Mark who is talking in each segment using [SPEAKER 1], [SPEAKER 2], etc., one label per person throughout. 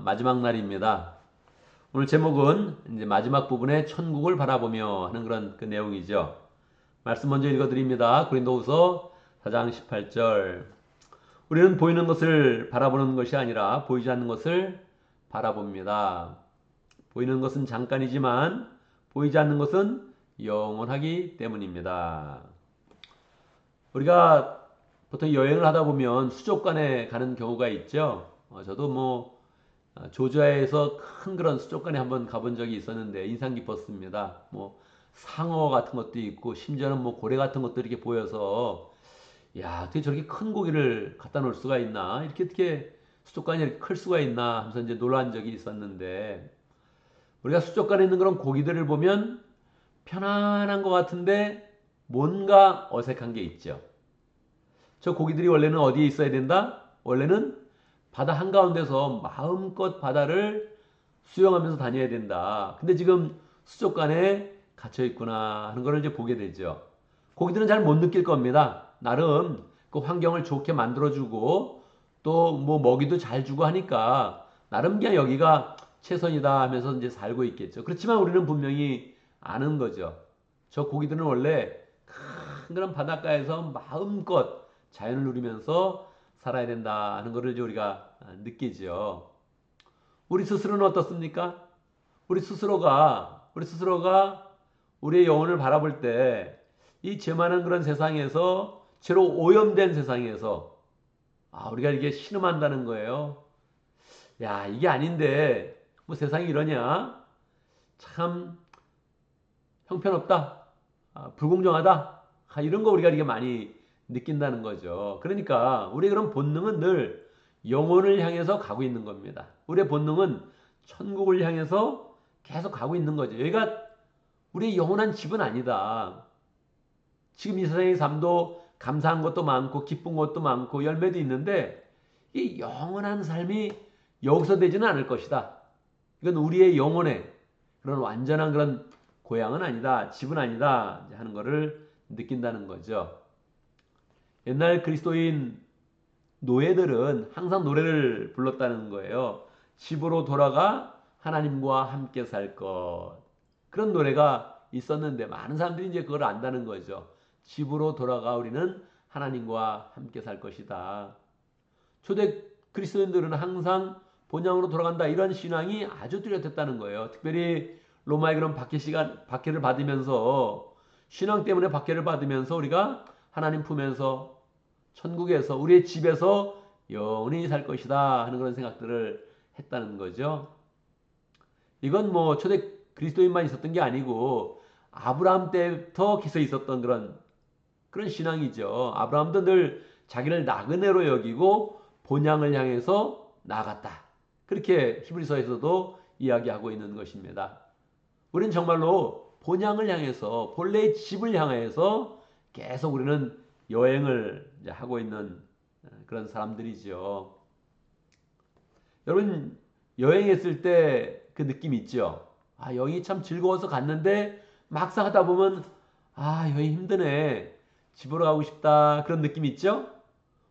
[SPEAKER 1] 마지막 날입니다. 오늘 제목은 이제 마지막 부분에 천국을 바라보며 하는 그런 그 내용이죠. 말씀 먼저 읽어드립니다. 고린도후서 4장 18절. 우리는 보이는 것을 바라보는 것이 아니라 보이지 않는 것을 바라봅니다. 보이는 것은 잠깐이지만 보이지 않는 것은 영원하기 때문입니다. 우리가 보통 여행을 하다 보면 수족관에 가는 경우가 있죠. 저도 조지아에서 큰 그런 수족관에 한번 가본 적이 있었는데 인상 깊었습니다. 상어 같은 것도 있고 심지어는 고래 같은 것도 이렇게 보여서 야, 어떻게 저렇게 큰 고기를 갖다 놓을 수가 있나? 이렇게 어떻게 수족관이 이렇게 클 수가 있나? 하면서 이제 놀란 적이 있었는데 우리가 수족관에 있는 그런 고기들을 보면 편안한 것 같은데 뭔가 어색한 게 있죠. 저 고기들이 원래는 어디에 있어야 된다? 원래는 바다 한가운데서 마음껏 바다를 수영하면서 다녀야 된다. 근데 지금 수족관에 갇혀 있구나 하는 걸 이제 보게 되죠. 고기들은 잘 못 느낄 겁니다. 나름 그 환경을 좋게 만들어주고 또 먹이도 잘 주고 하니까 나름 그냥 여기가 최선이다 하면서 이제 살고 있겠죠. 그렇지만 우리는 분명히 아는 거죠. 저 고기들은 원래 큰 그런 바닷가에서 마음껏 자연을 누리면서 살아야 된다 하는 것을 이제 우리가 느끼죠. 우리 스스로는 어떻습니까? 우리 스스로가 우리의 영혼을 바라볼 때 이 죄 많은 그런 세상에서 죄로 오염된 세상에서 우리가 이게 신음한다는 거예요. 야, 이게 아닌데 세상이 이러냐? 참 형편없다. 불공정하다. 이런 거 우리가 이게 많이 느낀다는 거죠. 그러니까 우리의 그런 본능은 늘 영혼을 향해서 가고 있는 겁니다. 우리의 본능은 천국을 향해서 계속 가고 있는 거죠. 여기가 우리의 영원한 집은 아니다. 지금 이 세상의 삶도 감사한 것도 많고 기쁜 것도 많고 열매도 있는데 이 영원한 삶이 여기서 되지는 않을 것이다. 이건 우리의 영혼의 그런 완전한 그런 고향은 아니다. 집은 아니다. 하는 것을 느낀다는 거죠. 옛날 그리스도인 노예들은 항상 노래를 불렀다는 거예요. 집으로 돌아가 하나님과 함께 살 것. 그런 노래가 있었는데 많은 사람들이 이제 그걸 안다는 거죠. 집으로 돌아가 우리는 하나님과 함께 살 것이다. 초대 그리스도인들은 항상 본향으로 돌아간다 이런 신앙이 아주 뚜렷했다는 거예요. 특별히 로마의 그런 박해를 받으면서 신앙 때문에 박해를 받으면서 우리가 하나님 품에서 천국에서 우리의 집에서 영원히 살 것이다 하는 그런 생각들을 했다는 거죠. 이건 초대 그리스도인만 있었던 게 아니고 아브라함 때부터 기서 있었던 그런 신앙이죠. 아브라함도 늘 자기를 나그네로 여기고 본향을 향해서 나아갔다. 그렇게 히브리서에서도 이야기하고 있는 것입니다. 우리는 정말로 본향을 향해서 본래의 집을 향해서 계속 우리는 여행을 하고 있는 그런 사람들이죠. 여러분 여행했을 때 그 느낌 있죠? 여행이 참 즐거워서 갔는데 막상 하다 보면 여행 힘드네. 집으로 가고 싶다. 그런 느낌 있죠?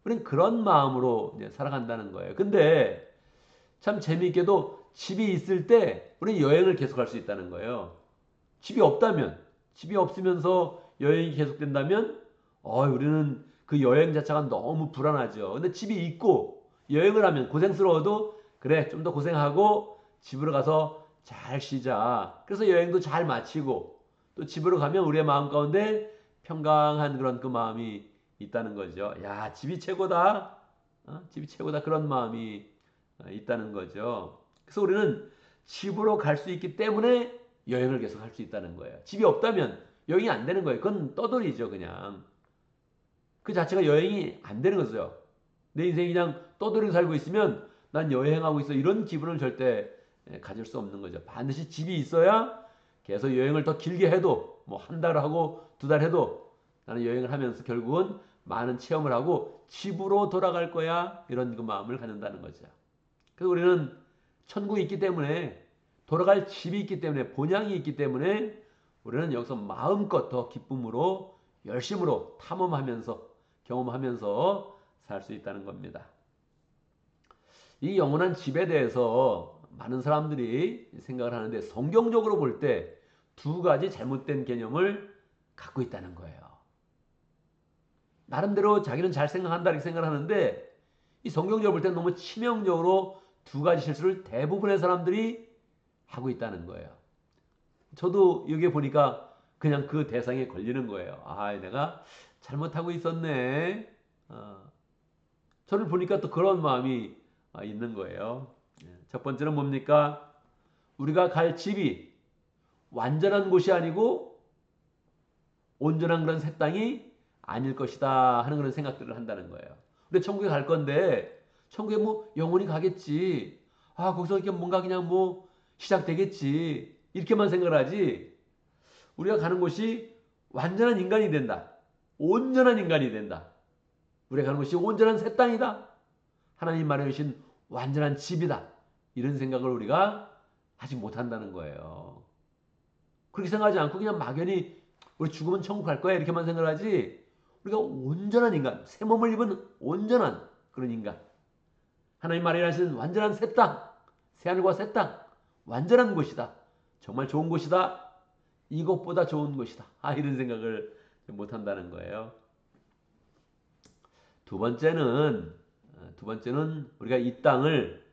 [SPEAKER 1] 우리는 그런 마음으로 이제 살아간다는 거예요. 근데 참 재미있게도 집이 있을 때 우리는 여행을 계속할 수 있다는 거예요. 집이 없으면서 여행이 계속된다면 우리는 그 여행 자체가 너무 불안하죠. 근데 집이 있고 여행을 하면 고생스러워도 그래 좀 더 고생하고 집으로 가서 잘 쉬자. 그래서 여행도 잘 마치고 또 집으로 가면 우리의 마음 가운데 평강한 그런 그 마음이 있다는 거죠. 야, 집이 최고다. 집이 최고다. 그런 마음이 있다는 거죠. 그래서 우리는 집으로 갈 수 있기 때문에 여행을 계속 할 수 있다는 거예요. 집이 없다면 여행이 안 되는 거예요. 그건 떠돌이죠, 그냥. 그 자체가 여행이 안 되는 거죠. 내 인생이 그냥 떠돌이 살고 있으면 난 여행하고 있어. 이런 기분을 절대 가질 수 없는 거죠. 반드시 집이 있어야 계속 여행을 더 길게 해도 한 달 하고 두 달 해도 나는 여행을 하면서 결국은 많은 체험을 하고 집으로 돌아갈 거야. 이런 그 마음을 갖는다는 거죠. 그래서 우리는 천국이 있기 때문에 돌아갈 집이 있기 때문에 본향이 있기 때문에 우리는 여기서 마음껏 더 기쁨으로 열심으로 탐험하면서 경험하면서 살 수 있다는 겁니다. 이 영원한 집에 대해서 많은 사람들이 생각을 하는데 성경적으로 볼 때 두 가지 잘못된 개념을 갖고 있다는 거예요. 나름대로 자기는 잘 생각한다 이렇게 생각을 하는데 이 성경적으로 볼 때는 너무 치명적으로 두 가지 실수를 대부분의 사람들이 하고 있다는 거예요. 저도 여기 보니까 그냥 그 대상에 걸리는 거예요. 아, 내가 잘못하고 있었네. 저를 보니까 또 그런 마음이 있는 거예요. 첫 번째는 뭡니까? 우리가 갈 집이 완전한 곳이 아니고 온전한 그런 새 땅이 아닐 것이다 하는 그런 생각들을 한다는 거예요. 우리 천국에 갈 건데 천국에 뭐 영원히 가겠지. 아, 거기서 이렇게 뭔가 그냥 뭐 시작되겠지. 이렇게만 생각을 하지. 우리가 가는 곳이 완전한 인간이 된다. 온전한 인간이 된다. 우리가 가는 곳이 온전한 새 땅이다. 하나님 마련해 주신 완전한 집이다. 이런 생각을 우리가 하지 못한다는 거예요. 그렇게 생각하지 않고 그냥 막연히 우리 죽으면 천국 갈 거야 이렇게만 생각을 하지 우리가 온전한 인간, 새 몸을 입은 온전한 그런 인간 하나님 마련하신 완전한 새 땅, 새하늘과 새 땅, 완전한 곳이다. 정말 좋은 곳이다. 이것보다 좋은 곳이다. 이런 생각을 못한다는 거예요. 두 번째는 우리가 이 땅을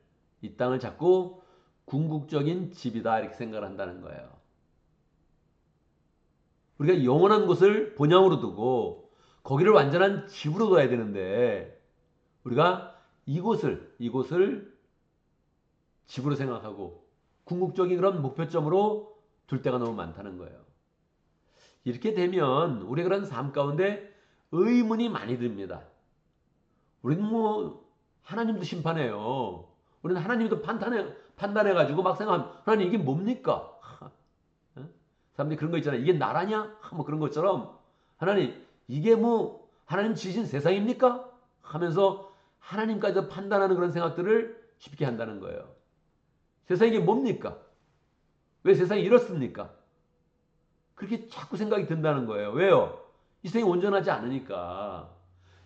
[SPEAKER 1] 자꾸 궁극적인 집이다 이렇게 생각을 한다는 거예요. 우리가 영원한 곳을 본향으로 두고 거기를 완전한 집으로 둬야 되는데 우리가 이곳을 집으로 생각하고 궁극적인 그런 목표점으로 둘 때가 너무 많다는 거예요. 이렇게 되면 우리의 그런 삶 가운데 의문이 많이 듭니다. 우리는 뭐 하나님도 심판해요. 우리는 하나님도 판단해가지고 막 생각하면 하나님 이게 뭡니까? 사람들이 그런 거 있잖아요. 이게 나라냐? 뭐 그런 것처럼 하나님 이게 뭐 하나님 지으신 세상입니까? 하면서 하나님까지 판단하는 그런 생각들을 쉽게 한다는 거예요. 세상이 이게 뭡니까? 왜 세상이 이렇습니까? 그렇게 자꾸 생각이 든다는 거예요. 왜요? 이 세상이 온전하지 않으니까.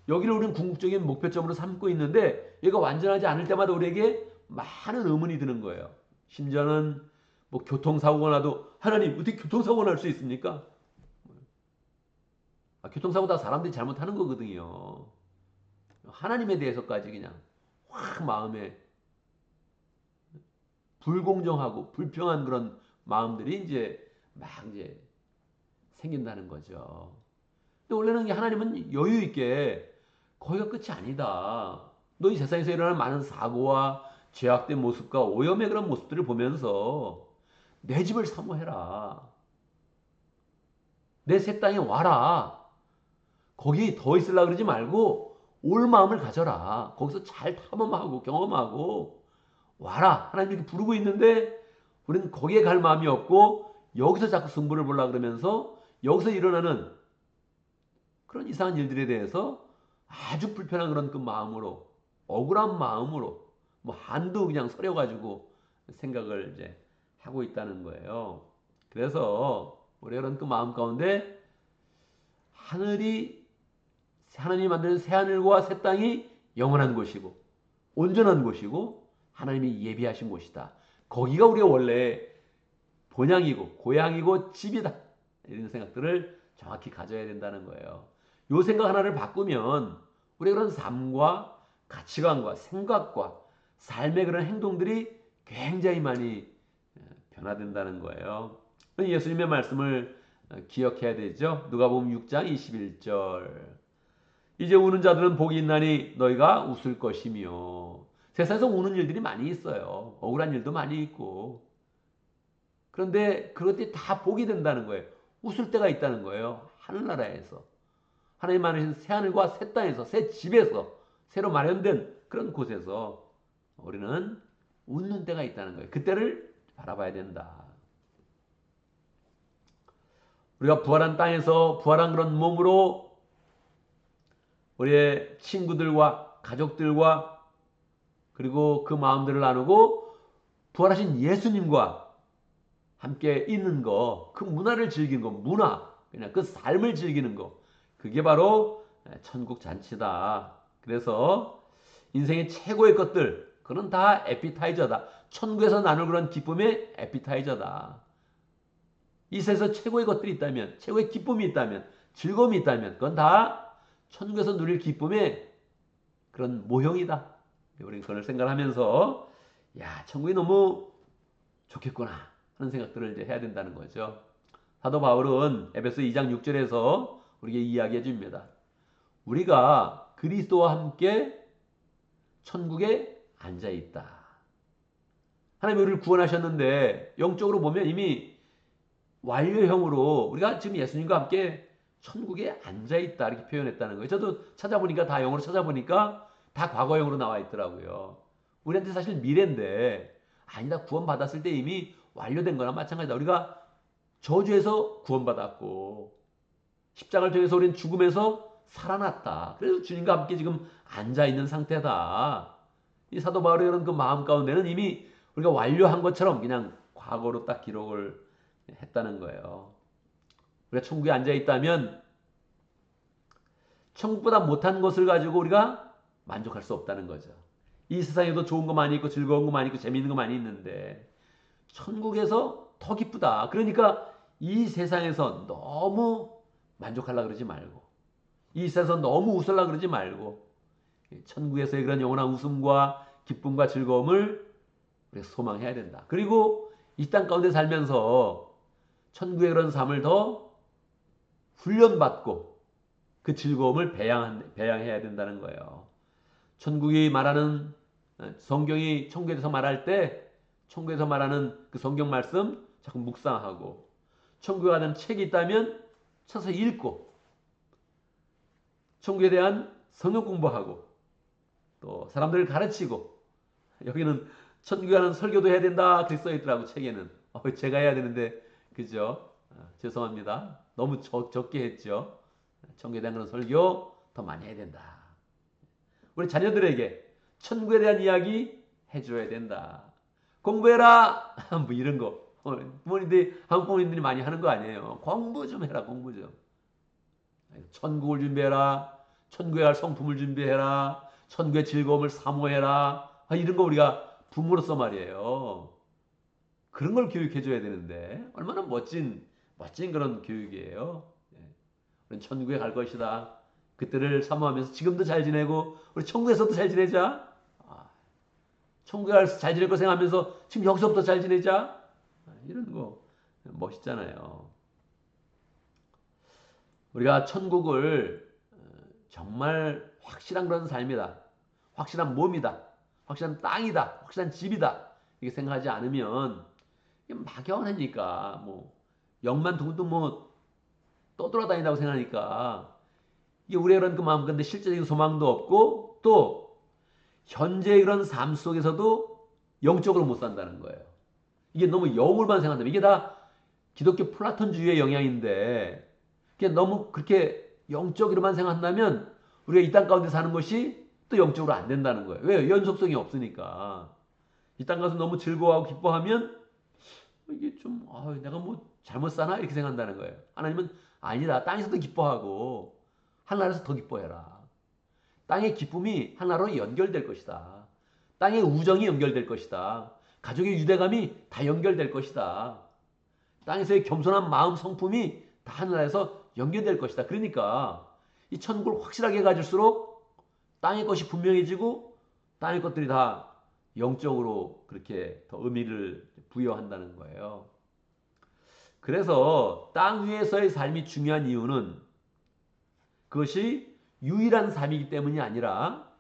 [SPEAKER 1] 여기를 우리는 궁극적인 목표점으로 삼고 있는데 얘가 완전하지 않을 때마다 우리에게 많은 의문이 드는 거예요. 심지어는 뭐 교통사고가 나도 하나님 어떻게 교통사고가 날 수 있습니까? 교통사고 다 사람들이 잘못하는 거거든요. 하나님에 대해서까지 그냥 확 마음에 불공정하고 불평한 그런 마음들이 이제 생긴다는 거죠. 근데 원래는 하나님은 여유 있게 거기가 끝이 아니다. 너 이 세상에서 일어나는 많은 사고와 죄악된 모습과 오염의 그런 모습들을 보면서 내 집을 사모해라. 내 새 땅에 와라. 거기 더 있으려고 그러지 말고 올 마음을 가져라. 거기서 잘 탐험하고 경험하고 와라. 하나님 이렇게 부르고 있는데 우리는 거기에 갈 마음이 없고 여기서 자꾸 승부를 보려고 그러면서 여기서 일어나는 그런 이상한 일들에 대해서 아주 불편한 그런 그 마음으로 억울한 마음으로 뭐 한도 그냥 서려가지고 생각을 이제 하고 있다는 거예요. 그래서 우리가 그런 그 마음 가운데 하나님이 만드는 새 하늘과 새 땅이 영원한 곳이고 온전한 곳이고 하나님이 예비하신 곳이다. 거기가 우리가 원래 본향이고 고향이고 집이다. 이런 생각들을 정확히 가져야 된다는 거예요. 이 생각 하나를 바꾸면 우리의 그런 삶과 가치관과 생각과 삶의 그런 행동들이 굉장히 많이 변화된다는 거예요. 예수님의 말씀을 기억해야 되죠. 누가복음 6장 21절. 이제 우는 자들은 복이 있나니 너희가 웃을 것이며. 세상에서 우는 일들이 많이 있어요. 억울한 일도 많이 있고. 그런데 그것들이 다 복이 된다는 거예요. 웃을 때가 있다는 거예요. 하늘나라에서. 하나님 만드신 새하늘과 새 땅에서, 새 집에서, 새로 마련된 그런 곳에서 우리는 웃는 때가 있다는 거예요. 그때를 바라봐야 된다. 우리가 부활한 땅에서 부활한 그런 몸으로 우리의 친구들과 가족들과 그리고 그 마음들을 나누고 부활하신 예수님과 함께 있는 거, 그 문화를 즐기는 거, 그냥 그 삶을 즐기는 거, 그게 바로 천국 잔치다. 그래서 인생의 최고의 것들, 그건 다 에피타이저다. 천국에서 나눌 그런 기쁨의 에피타이저다. 이 세상에서 최고의 것들이 있다면, 최고의 기쁨이 있다면, 즐거움이 있다면, 그건 다 천국에서 누릴 기쁨의 그런 모형이다. 우리 그걸 생각하면서, 야, 천국이 너무 좋겠구나 하는 생각들을 이제 해야 된다는 거죠. 사도 바울은 에베소 2장 6절에서 우리에게 이야기해 줍니다. 우리가 그리스도와 함께 천국에 앉아 있다. 하나님 우리를 구원하셨는데 영적으로 보면 이미 완료형으로 우리가 지금 예수님과 함께 천국에 앉아 있다 이렇게 표현했다는 거예요. 저도 찾아보니까 다 영어로 찾아보니까 다 과거형으로 나와 있더라고요. 우리한테 사실 미래인데 아니다 구원받았을 때 이미 완료된 거나 마찬가지다. 우리가 저주에서 구원받았고 십자가를 통해서 우리는 죽음에서 살아났다. 그래서 주님과 함께 지금 앉아 있는 상태다. 이 사도 바울의 그런 그 마음 가운데는 이미 우리가 완료한 것처럼 그냥 과거로 딱 기록을 했다는 거예요. 우리가 천국에 앉아 있다면 천국보다 못한 것을 가지고 우리가 만족할 수 없다는 거죠. 이 세상에도 좋은 거 많이 있고 즐거운 거 많이 있고 재미있는 거 많이 있는데 천국에서 더 기쁘다. 그러니까 이 세상에서 너무 만족하려고 그러지 말고 이 세상에서 너무 웃으려고 그러지 말고 천국에서의 그런 영원한 웃음과 기쁨과 즐거움을 우리가 소망해야 된다. 그리고 이 땅 가운데 살면서 천국의 그런 삶을 더 훈련받고 그 즐거움을 배양해야 된다는 거예요. 천국이 말하는 성경이 천국에 대해서 말할 때 천국에서 말하는 그 성경 말씀 자꾸 묵상하고 천국에 관한 책이 있다면 쳐서 읽고 천국에 대한 성경 공부하고 또 사람들을 가르치고 여기는 천국에 관한 설교도 해야 된다 그렇게 써 있더라고 책에는. 제가 해야 되는데 그죠? 죄송합니다. 너무 적게 했죠. 천국에 대한 그런 설교 더 많이 해야 된다. 우리 자녀들에게 천국에 대한 이야기 해줘야 된다. 공부해라 뭐 이런 거 부모님들이 한국 부모님들이 많이 하는 거 아니에요. 공부 좀 해라 공부 좀. 천국을 준비해라. 천국에 갈 성품을 준비해라. 천국의 즐거움을 사모해라. 이런 거 우리가 부모로서 말이에요. 그런 걸 교육해 줘야 되는데 얼마나 멋진 그런 교육이에요. 우리는 천국에 갈 것이다. 그때를 사모하면서 지금도 잘 지내고 우리 천국에서도 잘 지내자. 천국에 가서 잘 지낼 거 생각하면서 지금 여기서부터 잘 지내자. 이런 거 멋있잖아요. 우리가 천국을 정말 확실한 그런 삶이다. 확실한 몸이다. 확실한 땅이다. 확실한 집이다. 이렇게 생각하지 않으면 막연하니까 뭐 영만 두근두근 뭐 떠돌아다닌다고 생각하니까 이게 우리의 그런 그 마음 근데 실제적인 소망도 없고 또 현재의 그런 삶 속에서도 영적으로 못 산다는 거예요. 이게 너무 영을만 생각한다면 이게 다 기독교 플라톤주의의 영향인데 그게 너무 그렇게 영적으로만 생각한다면 우리가 이 땅 가운데 사는 것이 또 영적으로 안 된다는 거예요. 왜요? 연속성이 없으니까. 이 땅 가서 너무 즐거워하고 기뻐하면 이게 좀 내가 뭐 잘못 사나 이렇게 생각한다는 거예요. 하나님은 아니다. 땅에서도 기뻐하고 하늘에서 더 기뻐해라. 땅의 기쁨이 하나로 연결될 것이다. 땅의 우정이 연결될 것이다. 가족의 유대감이 다 연결될 것이다. 땅에서의 겸손한 마음 성품이 다 하늘에서 연결될 것이다. 그러니까 이 천국을 확실하게 가질수록 땅의 것이 분명해지고 땅의 것들이 다 영적으로 그렇게 더 의미를 부여한다는 거예요. 그래서 땅 위에서의 삶이 중요한 이유는 그것이 유일한 삶이기 때문이 아니라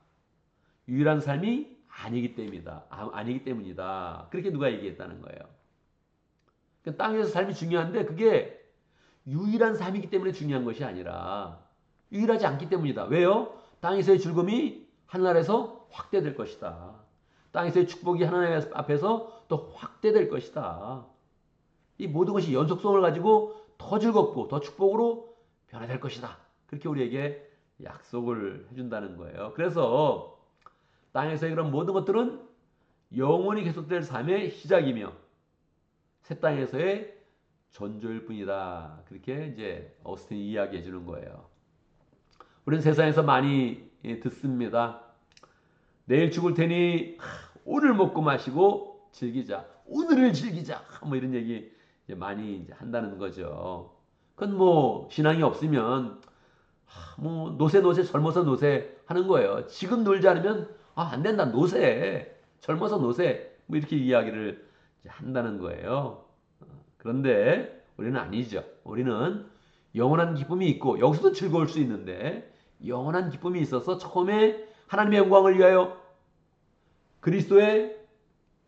[SPEAKER 1] 유일한 삶이 아니기 때문이다. 아니기 때문이다. 그렇게 누가 얘기했다는 거예요. 그러니까 땅 위에서 삶이 중요한데 그게 유일한 삶이기 때문에 중요한 것이 아니라 유일하지 않기 때문이다. 왜요? 땅에서의 즐거움이 하늘에서 확대될 것이다. 땅에서의 축복이 하나님 앞에서 또 확대될 것이다. 이 모든 것이 연속성을 가지고 더 즐겁고 더 축복으로 변화될 것이다. 그렇게 우리에게 약속을 해준다는 거예요. 그래서 땅에서의 그런 모든 것들은 영원히 계속될 삶의 시작이며 새 땅에서의 전조일 뿐이다. 그렇게 이제 어스틴이 이야기해 주는 거예요. 우리는 세상에서 많이 듣습니다. 내일 죽을 테니 오늘 먹고 마시고 즐기자. 오늘을 즐기자. 뭐 이런 얘기 이제 많이 이제 한다는 거죠. 그건 뭐 신앙이 없으면 뭐 노세 젊어서 노세 하는 거예요. 지금 놀지 않으면 안 된다. 노세. 젊어서 노세. 뭐 이렇게 이야기를 이제 한다는 거예요. 그런데 우리는 아니죠. 우리는 영원한 기쁨이 있고 여기서도 즐거울 수 있는데 영원한 기쁨이 있어서 처음에 하나님의 영광을 위하여 그리스도의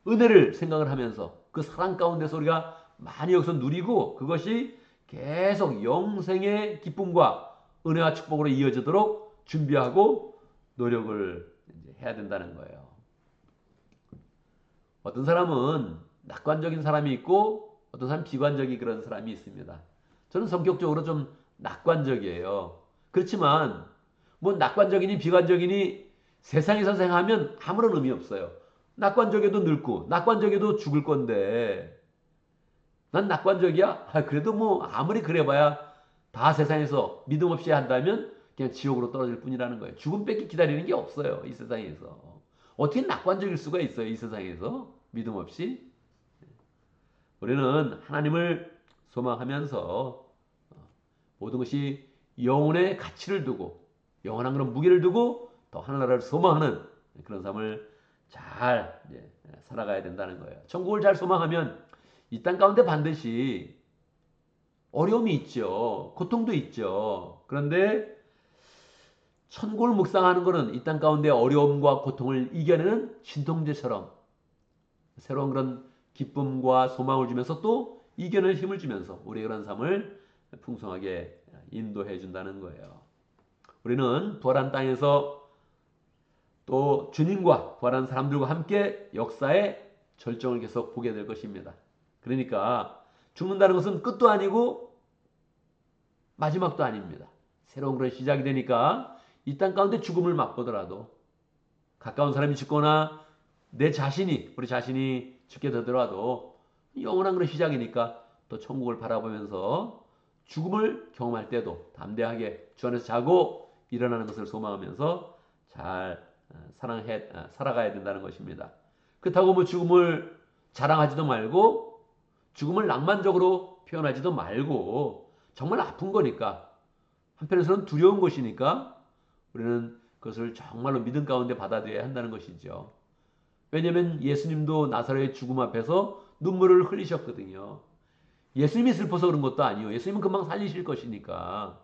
[SPEAKER 1] 은혜를 생각을 하면서 그 사랑 가운데서 우리가 많이 여기서 누리고 그것이 계속 영생의 기쁨과 은혜와 축복으로 이어지도록 준비하고 노력을 이제 해야 된다는 거예요. 어떤 사람은 낙관적인 사람이 있고 어떤 사람은 비관적인 그런 사람이 있습니다. 저는 성격적으로 좀 낙관적이에요. 그렇지만 뭐 낙관적이니 비관적이니 세상에서 생각하면 아무런 의미 없어요. 낙관적에도 늙고 낙관적에도 죽을 건데 난 낙관적이야? 그래도 뭐 아무리 그래봐야 다 세상에서 믿음 없이 한다면 그냥 지옥으로 떨어질 뿐이라는 거예요. 죽음 뺏기 기다리는 게 없어요. 이 세상에서. 어떻게 낙관적일 수가 있어요. 이 세상에서. 믿음 없이. 우리는 하나님을 소망하면서 모든 것이 영혼의 가치를 두고 영원한 그런 무게를 두고 더 하나님을 소망하는 그런 삶을 잘 살아가야 된다는 거예요. 천국을 잘 소망하면 이 땅 가운데 반드시 어려움이 있죠. 고통도 있죠. 그런데 천국을 묵상하는 것은 이 땅 가운데 어려움과 고통을 이겨내는 진통제처럼 새로운 그런 기쁨과 소망을 주면서 또 이겨낼 힘을 주면서 우리의 그런 삶을 풍성하게 인도해 준다는 거예요. 우리는 부활한 땅에서 또 주님과 부활한 사람들과 함께 역사의 절정을 계속 보게 될 것입니다. 그러니까 죽는다는 것은 끝도 아니고 마지막도 아닙니다. 새로운 그런 시작이 되니까 이 땅 가운데 죽음을 맛보더라도 가까운 사람이 죽거나 내 자신이 우리 자신이 죽게 되더라도 영원한 그런 시작이니까 또 천국을 바라보면서 죽음을 경험할 때도 담대하게 주 안에서 자고 일어나는 것을 소망하면서 잘 살아가야 된다는 것입니다. 그렇다고 뭐 죽음을 자랑하지도 말고 죽음을 낭만적으로 표현하지도 말고 정말 아픈 거니까 한편에서는 두려운 것이니까 우리는 그것을 정말로 믿음 가운데 받아들여야 한다는 것이죠. 왜냐하면 예수님도 나사로의 죽음 앞에서 눈물을 흘리셨거든요. 예수님이 슬퍼서 그런 것도 아니요. 예수님은 금방 살리실 것이니까.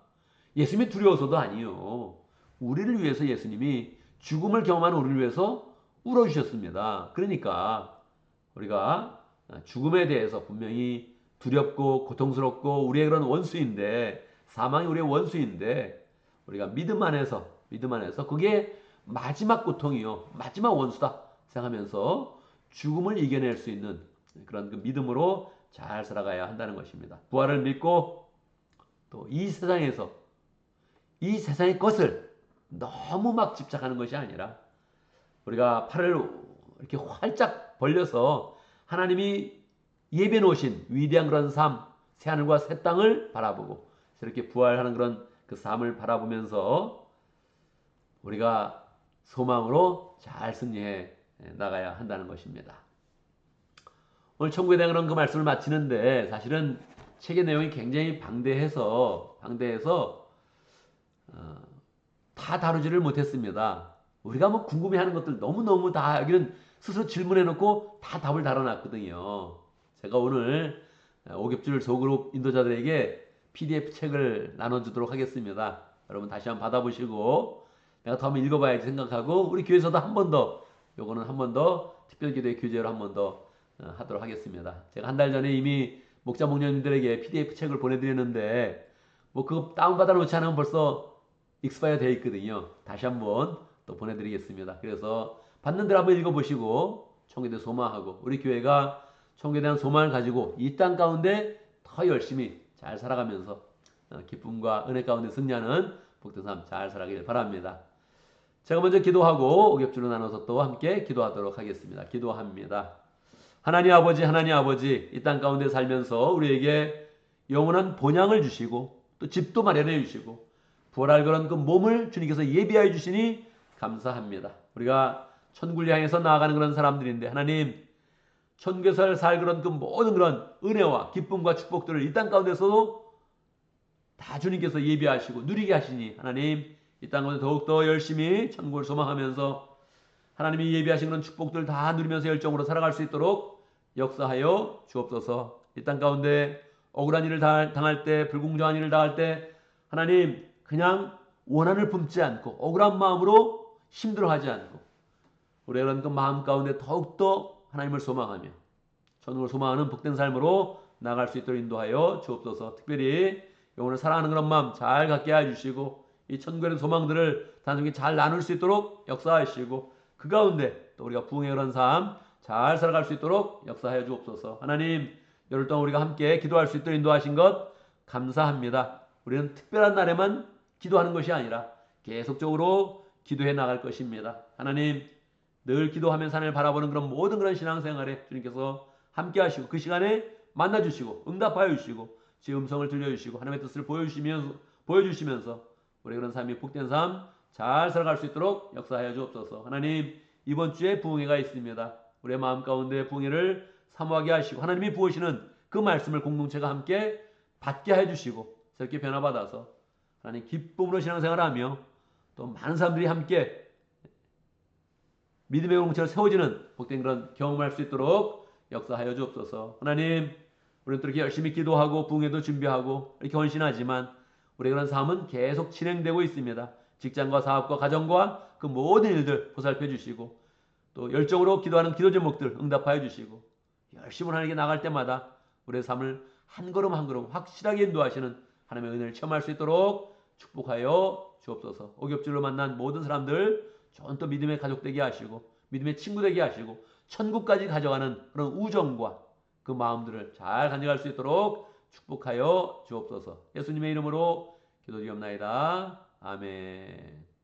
[SPEAKER 1] 예수님이 두려워서도 아니요. 우리를 위해서 예수님이 죽음을 경험하는 우리를 위해서 울어주셨습니다. 그러니까 우리가 죽음에 대해서 분명히 두렵고 고통스럽고 우리의 그런 원수인데 사망이 우리의 원수인데 우리가 믿음 안에서 그게 마지막 고통이요. 마지막 원수다 생각하면서 죽음을 이겨낼 수 있는 그런 그 믿음으로 잘 살아가야 한다는 것입니다. 부활을 믿고 또 이 세상에서 이 세상의 것을 너무 막 집착하는 것이 아니라 우리가 팔을 이렇게 활짝 벌려서 하나님이 예비해 놓으신 위대한 그런 삶, 새하늘과 새 땅을 바라보고 이렇게 부활하는 그런 그 삶을 바라보면서 우리가 소망으로 잘 승리해 나가야 한다는 것입니다. 오늘 천국에 대한 그런 그 말씀을 마치는데 사실은 책의 내용이 굉장히 방대해서 다 다루지를 못했습니다. 우리가 뭐 궁금해하는 것들 너무너무 다 여기는 스스로 질문해놓고 다 답을 달아놨거든요. 제가 오늘 오겹줄 소그룹 인도자들에게 PDF 책을 나눠주도록 하겠습니다. 여러분 다시 한번 받아보시고 내가 더 한번 읽어봐야지 생각하고 우리 교회에서도 한 번 더 요거는 한 번 더 특별기도의 교재로 한 번 더 하도록 하겠습니다. 제가 한 달 전에 이미 목자 목녀님들에게 PDF 책을 보내드렸는데 뭐 그거 다운받아 놓지 않으면 벌써 익스파이어 되어 있거든요. 다시 한번 또 보내드리겠습니다. 그래서 받는 대로 한번 읽어보시고 천국에 대해 소망하고 우리 교회가 천국에 대한 소망을 가지고 이 땅 가운데 더 열심히 잘 살아가면서 기쁨과 은혜 가운데 승리하는 복된 삶 잘 살아가길 바랍니다. 제가 먼저 기도하고 오겹줄로 나눠서 또 함께 기도하도록 하겠습니다. 기도합니다. 하나님 아버지 이 땅 가운데 살면서 우리에게 영원한 본향을 주시고 또 집도 마련해 주시고 부활할 그런 그 몸을 주님께서 예비하여 주시니 감사합니다. 우리가 천국을 향해서 나아가는 그런 사람들인데 하나님 천국에서 살 그런 그 모든 그런 은혜와 기쁨과 축복들을 이 땅 가운데서도 다 주님께서 예비하시고 누리게 하시니 하나님 이 땅 가운데 더욱더 열심히 천국을 소망하면서 하나님이 예비하신 그런 축복들 다 누리면서 열정으로 살아갈 수 있도록 역사하여 주옵소서. 이 땅 가운데 억울한 일을 당할 때 불공정한 일을 당할 때 하나님 그냥 원한을 품지 않고 억울한 마음으로 힘들어하지 않고 우리의 그런 그 마음 가운데 더욱더 하나님을 소망하며 천국을 소망하는 복된 삶으로 나아갈 수 있도록 인도하여 주옵소서. 특별히 영혼을 사랑하는 그런 마음 잘 갖게 해주시고 이 천국의 소망들을 단순히 잘 나눌 수 있도록 역사하시고 그 가운데 또 우리가 부흥의 그런 삶 잘 살아갈 수 있도록 역사하여 주옵소서. 하나님 열흘 동안 우리가 함께 기도할 수 있도록 인도하신 것 감사합니다. 우리는 특별한 날에만 기도하는 것이 아니라 계속적으로 기도해 나갈 것입니다. 하나님 늘 기도하면서 하나님을 바라보는 그런 모든 그런 신앙생활에 주님께서 함께 하시고 그 시간에 만나주시고 응답하여 주시고 제 음성을 들려주시고 하나님의 뜻을 보여주시면서 우리 그런 삶이 복된 삶 잘 살아갈 수 있도록 역사하여 주옵소서. 하나님 이번 주에 부흥회가 있습니다. 우리의 마음 가운데 부흥회를 사모하게 하시고 하나님이 부으시는 그 말씀을 공동체가 함께 받게 해주시고 새롭게 변화받아서 하나님 기쁨으로 신앙생활하며 또 많은 사람들이 함께 믿음의 공동체로 세워지는 복된 그런 경험을 할 수 있도록 역사하여 주옵소서. 하나님 우리는 또 이렇게 열심히 기도하고 부흥회도 준비하고 이렇게 헌신하지만 우리의 그런 삶은 계속 진행되고 있습니다. 직장과 사업과 가정과 그 모든 일들 보살펴 주시고 또 열정으로 기도하는 기도 제목들 응답하여 주시고 열심히 하나님께 나갈 때마다 우리의 삶을 한 걸음 한 걸음 확실하게 인도하시는 하나님의 은혜를 체험할 수 있도록 축복하여 주옵소서. 오겹줄로 만난 모든 사람들 좋은 또 믿음의 가족 되게 하시고 믿음의 친구 되게 하시고 천국까지 가져가는 그런 우정과 그 마음들을 잘 간직할 수 있도록 축복하여 주옵소서. 예수님의 이름으로 기도드리옵나이다. 아멘.